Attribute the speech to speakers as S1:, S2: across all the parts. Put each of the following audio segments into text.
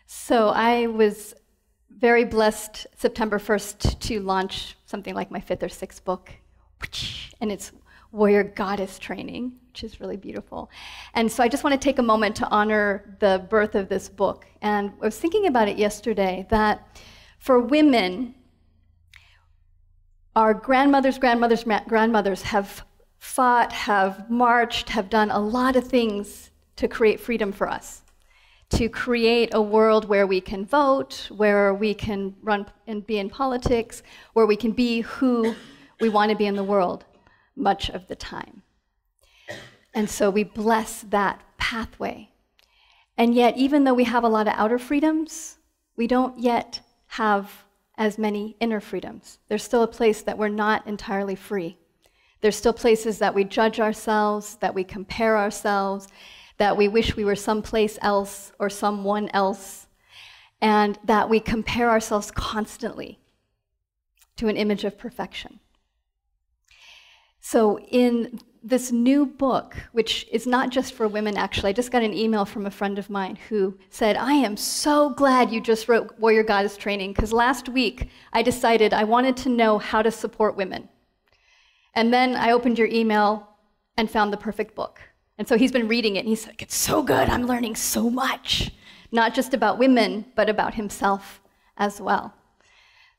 S1: So I was very blessed September 1st to launch something like my 5th or 6th book, and it's Warrior Goddess Training, which is really beautiful. And so I just want to take a moment to honor the birth of this book. And I was thinking about it yesterday, that for women, our grandmothers have fought, have marched, have done a lot of things to create freedom for us, to create a world where we can vote, where we can run and be in politics, where we can be who we want to be in the world much of the time. And so we bless that pathway. And yet, even though we have a lot of outer freedoms, we don't yet have as many inner freedoms. There's still a place that we're not entirely free. There's still places that we judge ourselves, that we compare ourselves, that we wish we were someplace else or someone else, and that we compare ourselves constantly to an image of perfection. So in this new book, which is not just for women, actually, I just got an email from a friend of mine who said, I am so glad you just wrote Warrior Goddess Training, because last week I decided I wanted to know how to support women. And then I opened your email and found the perfect book. And so he's been reading it, and he's like, it's so good, I'm learning so much. Not just about women, but about himself as well.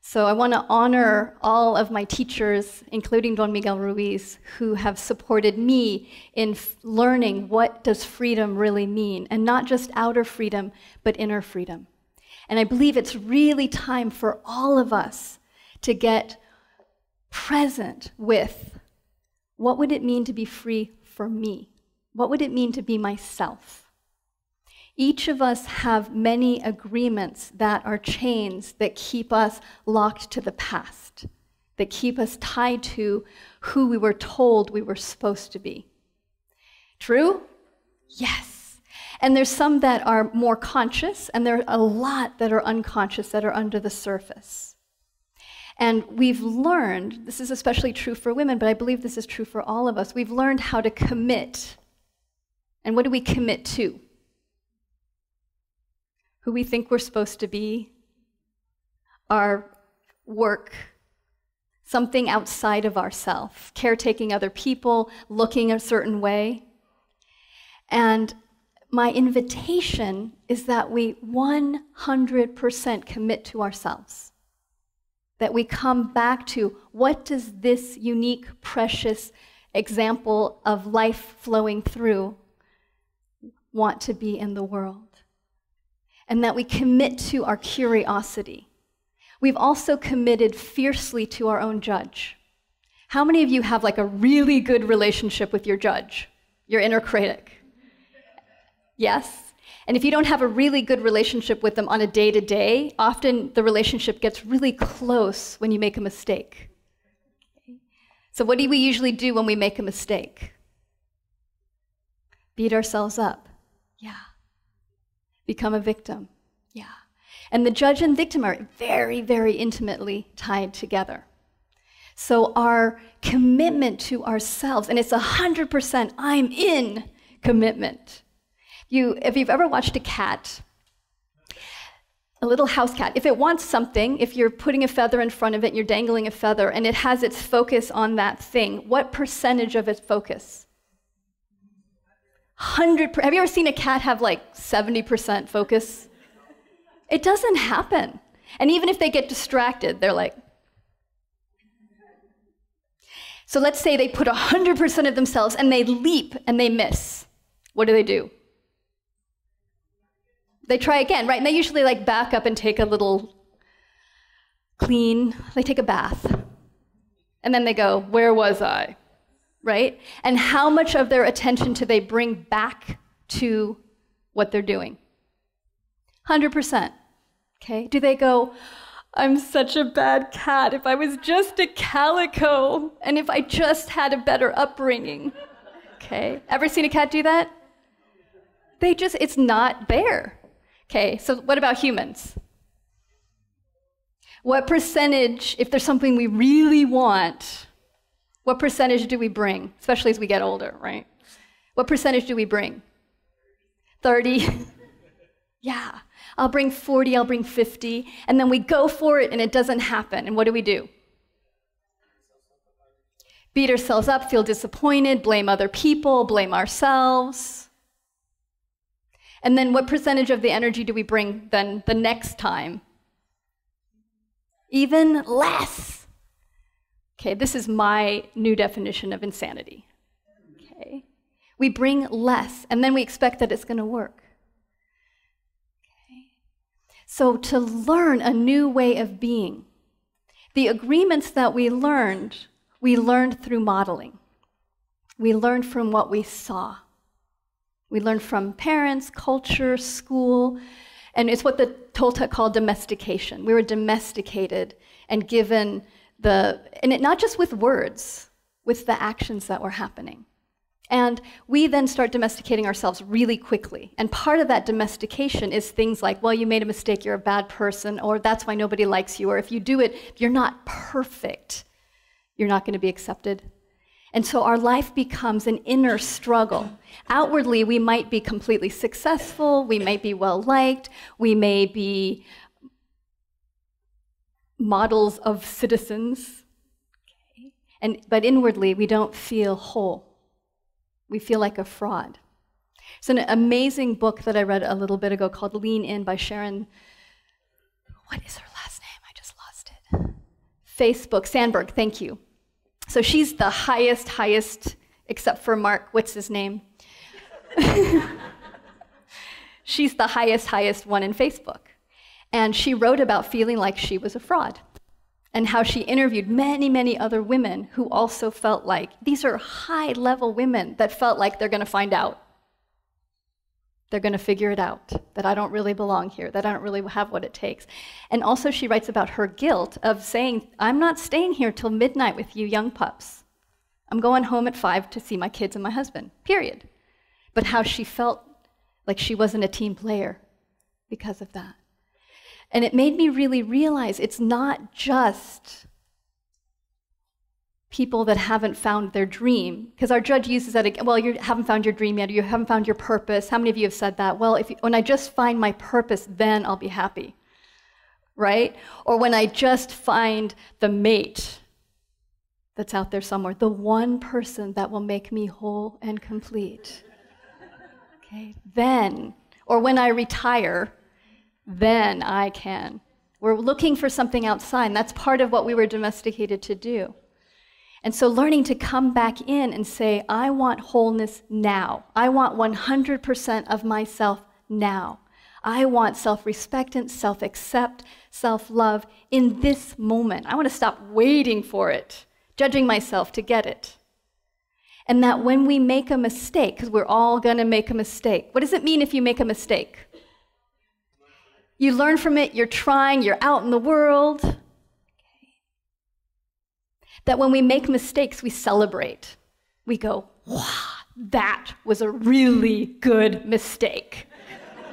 S1: So I want to honor all of my teachers, including Don Miguel Ruiz, who have supported me in learning what does freedom really mean, and not just outer freedom, but inner freedom. And I believe it's really time for all of us to get present with what would it mean to be free for me? What would it mean to be myself? Each of us have many agreements that are chains that keep us locked to the past, that keep us tied to who we were told we were supposed to be. True? Yes. And there's some that are more conscious, and there are a lot that are unconscious, that are under the surface. And we've learned, this is especially true for women, but I believe this is true for all of us, we've learned how to commit. And what do we commit to? Who we think we're supposed to be, our work, something outside of ourselves, caretaking other people, looking a certain way. And my invitation is that we 100% commit to ourselves, that we come back to what does this unique, precious example of life flowing through want to be in the world. And that we commit to our curiosity. We've also committed fiercely to our own judge. How many of you have like a really good relationship with your judge, your inner critic? Yes? And if you don't have a really good relationship with them on a day-to-day, often the relationship gets really close when you make a mistake. So what do we usually do when we make a mistake? Beat ourselves up. Yeah. Become a victim. Yeah. And the judge and victim are very, very intimately tied together. So our commitment to ourselves, and it's 100% I'm in commitment. If you've ever watched a cat, a little house cat, if it wants something, if you're putting a feather in front of it and you're dangling a feather and it has its focus on that thing, what percentage of its focus? 100%. Have you ever seen a cat have like 70% focus? It doesn't happen. And even if they get distracted, they're like. So let's say they put 100% of themselves and they leap and they miss. What do? They try again, right? And they usually like back up and take a little clean, they take a bath. And then they go, where was I? Right? And how much of their attention do they bring back to what they're doing? 100%. Okay? Do they go, I'm such a bad cat. If I was just a calico, and if I just had a better upbringing. Okay? Ever seen a cat do that? It's not there. Okay, so what about humans? What percentage, if there's something we really want, what percentage do we bring, especially as we get older, right? What percentage do we bring? 30? Yeah, I'll bring 40, I'll bring 50, and then we go for it and it doesn't happen. And what do? Beat ourselves up, feel disappointed, blame other people, blame ourselves. And then what percentage of the energy do we bring then the next time? Even less. Okay, this is my new definition of insanity. Okay, we bring less, and then we expect that it's going to work. Okay, so to learn a new way of being, the agreements that we learned through modeling. We learned from what we saw. We learned from parents, culture, school, and it's what the Toltec called domestication. We were domesticated and given not just with words, with the actions that were happening. And we then start domesticating ourselves really quickly. And part of that domestication is things like, well, you made a mistake, you're a bad person, or that's why nobody likes you, or if you do it, you're not perfect, you're not going to be accepted. And so our life becomes an inner struggle. Outwardly, we might be completely successful, we might be well-liked, we may be models of citizens, okay? But inwardly, we don't feel whole. We feel like a fraud. It's an amazing book that I read a little bit ago called Lean In by Sharon, what is her last name? I just lost it. Facebook, Sandberg, thank you. So she's the highest, except for Mark, what's his name? She's the highest one in Facebook. And she wrote about feeling like she was a fraud and how she interviewed many other women who also felt like, these are high-level women that felt like they're going to find out. They're going to figure it out, that I don't really belong here, that I don't really have what it takes. And also she writes about her guilt of saying, I'm not staying here till midnight with you young pups. I'm going home at 5 to see my kids and my husband, period. But how she felt like she wasn't a team player because of that. And it made me really realize it's not just people that haven't found their dream, because our judge uses that again, well, you haven't found your dream yet, or you haven't found your purpose. How many of you have said that? Well, when I just find my purpose, then I'll be happy, right? Or when I just find the mate that's out there somewhere, the one person that will make me whole and complete, okay, then, or when I retire, then I can. We're looking for something outside, and that's part of what we were domesticated to do. And so learning to come back in and say, I want wholeness now. I want 100% of myself now. I want self-respect and self-accept, self-love in this moment. I want to stop waiting for it, judging myself to get it. And that when we make a mistake, because we're all going to make a mistake. What does it mean if you make a mistake? You learn from it, you're trying, you're out in the world. That when we make mistakes, we celebrate. We go, wow, that was a really good mistake.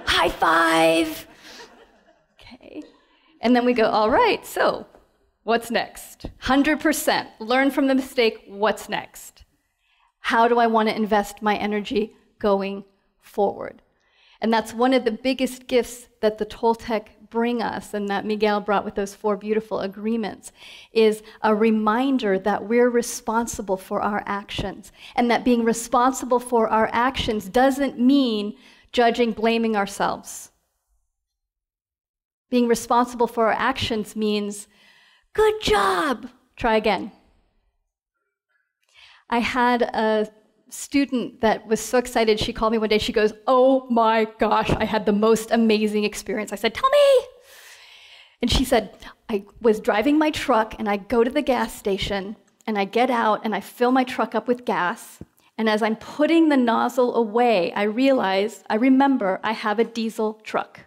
S1: High five. Okay. And then we go, all right, so what's next? 100%. Learn from the mistake, what's next? How do I want to invest my energy going forward? And that's one of the biggest gifts that the Toltec bring us, and that Miguel brought with those 4 beautiful agreements, is a reminder that we're responsible for our actions, and that being responsible for our actions doesn't mean judging, blaming ourselves. Being responsible for our actions means, good job, try again. I had a student that was so excited, she called me one day, she goes, oh my gosh, I had the most amazing experience. I said, tell me. And she said, I was driving my truck and I go to the gas station and I get out and I fill my truck up with gas. And as I'm putting the nozzle away, I remember I have a diesel truck.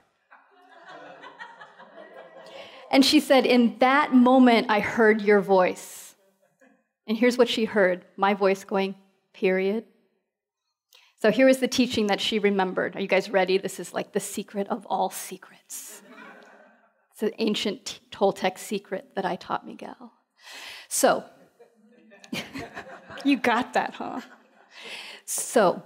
S1: And she said, in that moment, I heard your voice. And here's what she heard, my voice going, period. So here is the teaching that she remembered. Are you guys ready? This is like the secret of all secrets. It's an ancient Toltec secret that I taught Miguel. So, you got that, huh? So,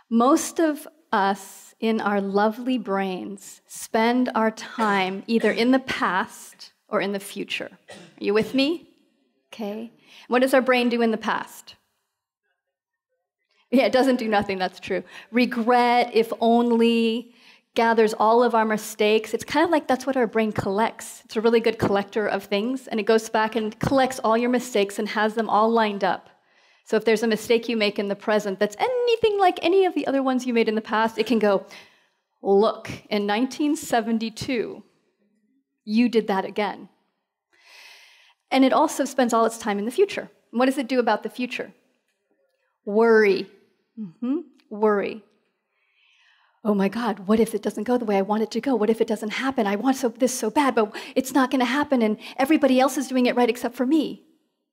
S1: most of us in our lovely brains spend our time either in the past or in the future. Are you with me? Okay. What does our brain do in the past? Yeah, it doesn't do nothing, that's true. Regret, if only, gathers all of our mistakes. It's kind of like that's what our brain collects. It's a really good collector of things, and it goes back and collects all your mistakes and has them all lined up. So if there's a mistake you make in the present that's anything like any of the other ones you made in the past, it can go, look, in 1972, you did that again. And it also spends all its time in the future. And what does it do about the future? Worry. Worry. Oh my God, what if it doesn't go the way I want it to go? What if it doesn't happen? I want this so bad, but it's not going to happen, and everybody else is doing it right except for me.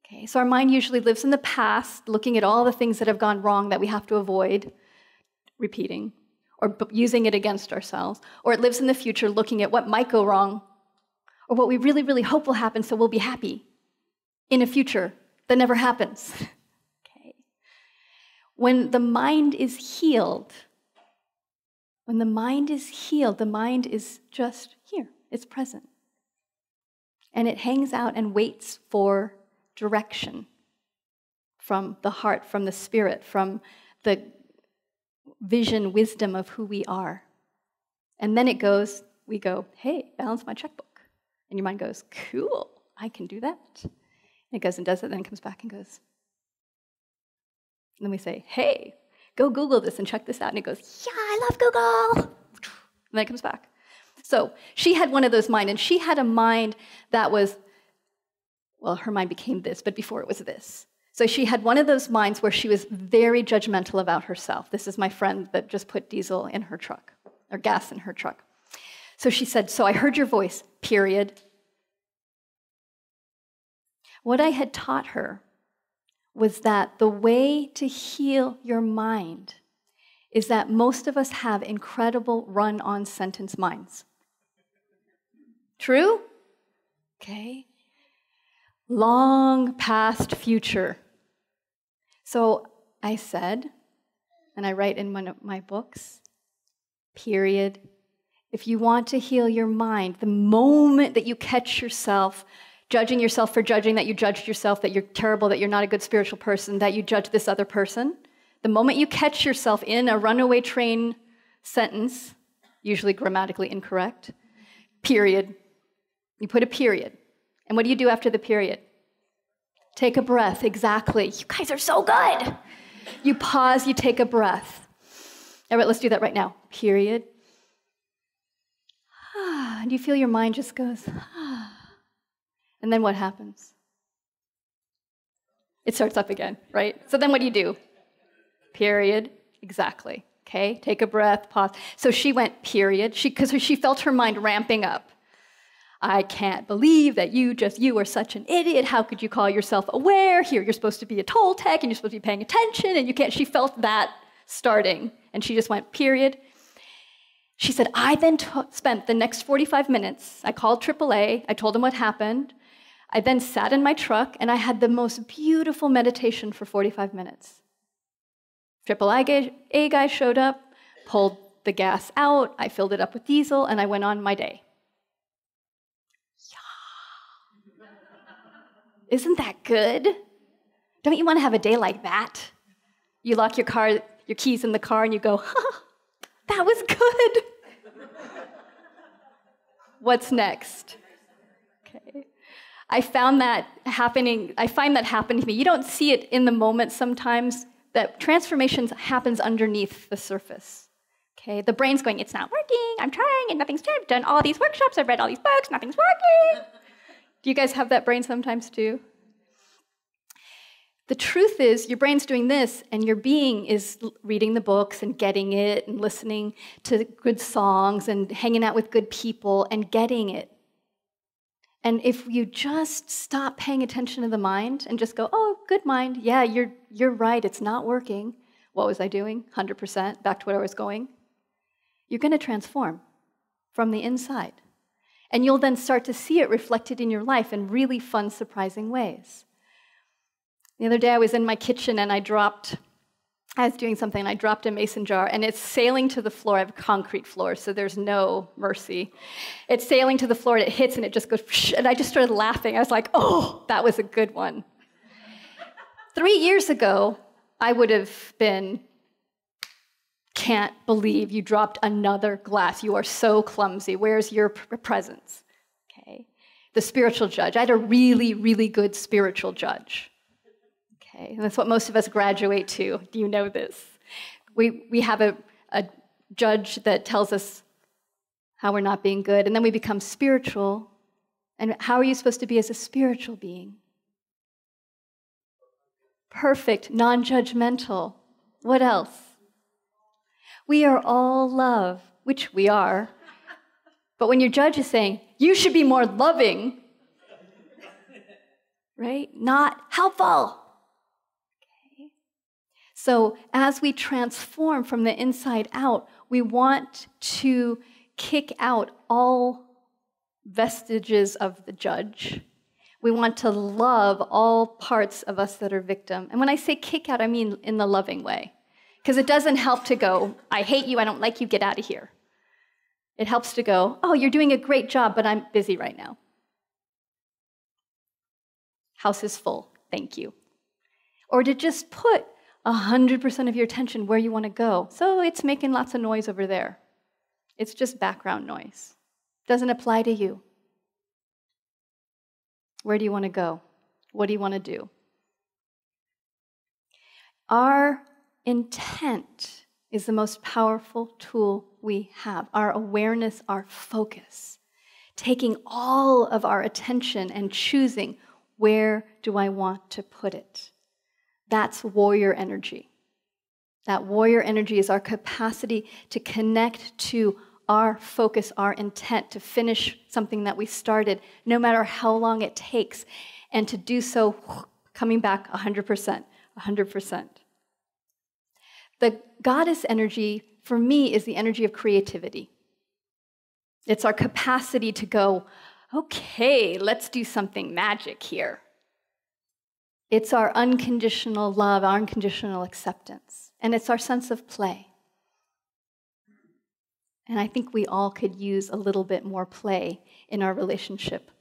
S1: Okay, so our mind usually lives in the past, looking at all the things that have gone wrong that we have to avoid repeating, or using it against ourselves. Or it lives in the future, looking at what might go wrong, or what we really, really hope will happen so we'll be happy in a future that never happens. Okay. When the mind is healed, the mind is just here. It's present. And it hangs out and waits for direction from the heart, from the spirit, from the vision, wisdom of who we are. And then we go, hey, balance my checkbook. And your mind goes, cool, I can do that. And it goes and does it, then it comes back and goes. And then we say, hey, go Google this and check this out. And it goes, yeah, I love Google. And then it comes back. So she had one of those minds, and she had a mind that was, well, her mind became this, but before it was this. So she had one of those minds where she was very judgmental about herself. This is my friend that just put diesel in her truck, or gas in her truck. So she said, so I heard your voice, period. What I had taught her was that the way to heal your mind is that most of us have incredible run-on sentence minds. True? Okay. Long past future. So I said, and I write in one of my books, period. If you want to heal your mind, the moment that you catch yourself judging yourself for judging, that you judged yourself, that you're terrible, that you're not a good spiritual person, that you judge this other person, the moment you catch yourself in a runaway train sentence, usually grammatically incorrect, period, you put a period. And what do you do after the period? Take a breath, exactly. You guys are so good. You pause, you take a breath. All right, let's do that right now. Period. And you feel your mind just goes, and then what happens? It starts up again, right? So then what do? Period. Exactly. Okay, take a breath, pause. So she went, period, because she felt her mind ramping up. I can't believe that you are such an idiot. How could you call yourself aware? Here, you're supposed to be a Toltec, and you're supposed to be paying attention, and you can't. She felt that starting, and she just went, period. She said, I then spent the next 45 minutes. I called AAA. I told them what happened. I then sat in my truck, and I had the most beautiful meditation for 45 minutes. AAA guy showed up, pulled the gas out, I filled it up with diesel, and I went on my day. Yeah. Isn't that good? Don't you want to have a day like that? You lock your keys in the car, and you go, that was good. What's next? Okay. I find that happening to me. You don't see it in the moment sometimes, that transformation happens underneath the surface. Okay, the brain's going, it's not working, I'm trying, and nothing's changed. I've done all these workshops, I've read all these books, nothing's working. Do you guys have that brain sometimes too? The truth is, your brain's doing this, and your being is reading the books and getting it, and listening to good songs, and hanging out with good people, and getting it. And if you just stop paying attention to the mind and just go, oh, good mind, yeah, you're right, it's not working. What was I doing? 100%, back to where I was going. You're going to transform from the inside. And you'll then start to see it reflected in your life in really fun, surprising ways. The other day I was in my kitchen and I dropped I was doing something, and I dropped a mason jar, and it's sailing to the floor. I have a concrete floor, so there's no mercy. It's sailing to the floor, and it hits, and it just goes, and I just started laughing. I was like, oh, that was a good one. 3 years ago, I would have been, can't believe you dropped another glass. You are so clumsy. Where's your presence? Okay. The spiritual judge. I had a really, really good spiritual judge. Okay. And that's what most of us graduate to. Do you know this? We have a judge that tells us how we're not being good, and then we become spiritual. And how are you supposed to be as a spiritual being? Perfect, non-judgmental. What else? We are all love, which we are. But when your judge is saying, you should be more loving, right? Not helpful. Okay. So as we transform from the inside out, we want to kick out all vestiges of the judge. We want to love all parts of us that are victim. And when I say kick out, I mean in the loving way. Because it doesn't help to go, I hate you, I don't like you, get out of here. It helps to go, oh, you're doing a great job, but I'm busy right now. House is full, thank you. Or to just put 100% of your attention where you want to go. So it's making lots of noise over there. It's just background noise. Doesn't apply to you. Where do you want to go? What do you want to do? Our intent is the most powerful tool we have. Our awareness, our focus. Taking all of our attention and choosing, where do I want to put it? That's warrior energy. That warrior energy is our capacity to connect to our focus, our intent, to finish something that we started, no matter how long it takes, and to do so coming back 100%, 100%. The goddess energy, for me, is the energy of creativity. It's our capacity to go, okay, let's do something magic here. It's our unconditional love, our unconditional acceptance, and it's our sense of play. And I think we all could use a little bit more play in our relationship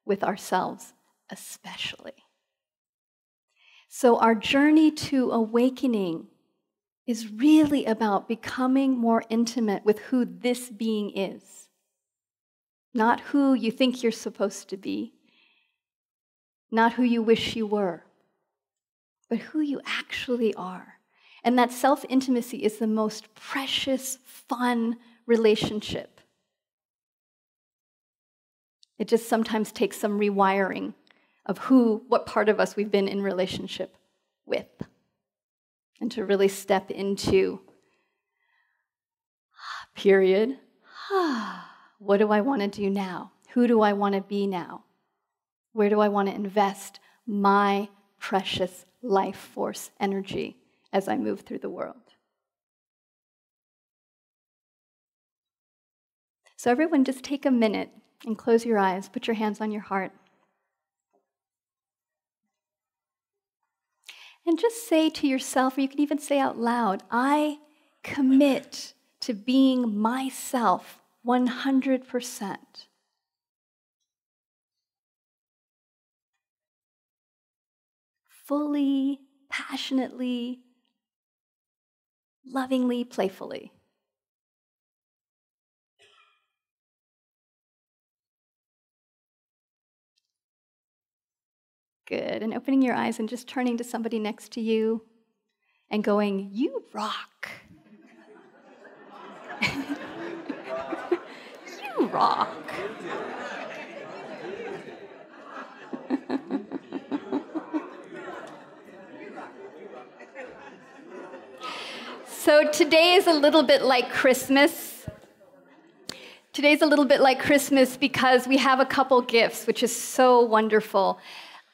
S1: with ourselves, especially. So our journey to awakening is really about becoming more intimate with who this being is. Not who you think you're supposed to be, not who you wish you were, but who you actually are. And that self-intimacy is the most precious, fun relationship. It just sometimes takes some rewiring of what part of us we've been in relationship with. And to really step into, period, what do I want to do now? Who do I want to be now? Where do I want to invest my precious life force energy as I move through the world? So everyone, just take a minute and close your eyes. Put your hands on your heart. And just say to yourself, or you can even say out loud, I commit to being myself 100%. Fully, passionately, lovingly, playfully. Good. And opening your eyes and just turning to somebody next to you and going, you rock. You rock. So today is a little bit like Christmas. Today's a little bit like Christmas because we have a couple gifts, which is so wonderful.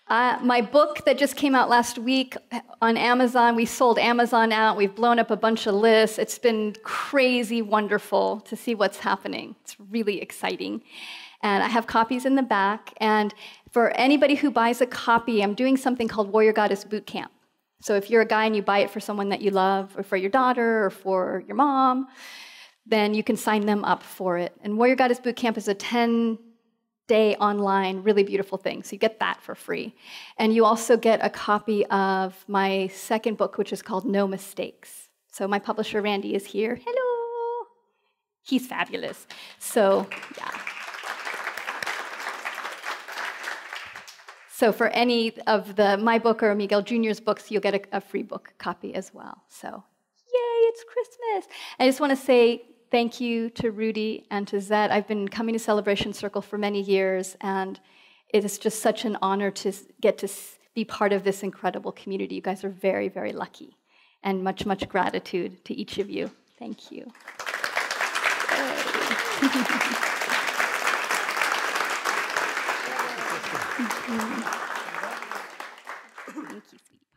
S1: My book that just came out last week on Amazon, we sold Amazon out. We've blown up a bunch of lists. It's been crazy wonderful to see what's happening. It's really exciting. And I have copies in the back. And for anybody who buys a copy, I'm doing something called Warrior Goddess Boot Camp. So if you're a guy and you buy it for someone that you love, or for your daughter, or for your mom, then you can sign them up for it. And Warrior Goddess Bootcamp is a 10-day online, really beautiful thing. So you get that for free. And you also get a copy of my second book, which is called No Mistakes. So my publisher, Randy, is here. Hello. He's fabulous. So, yeah. So for any of my book or Miguel Jr.'s books, you'll get a free book copy as well. So, yay, it's Christmas. I just want to say thank you to Rudy and to Zed. I've been coming to Celebration Circle for many years, and it is just such an honor to get to be part of this incredible community. You guys are very, very lucky. And much, much gratitude to each of you. Thank you. Thank you, sweetie.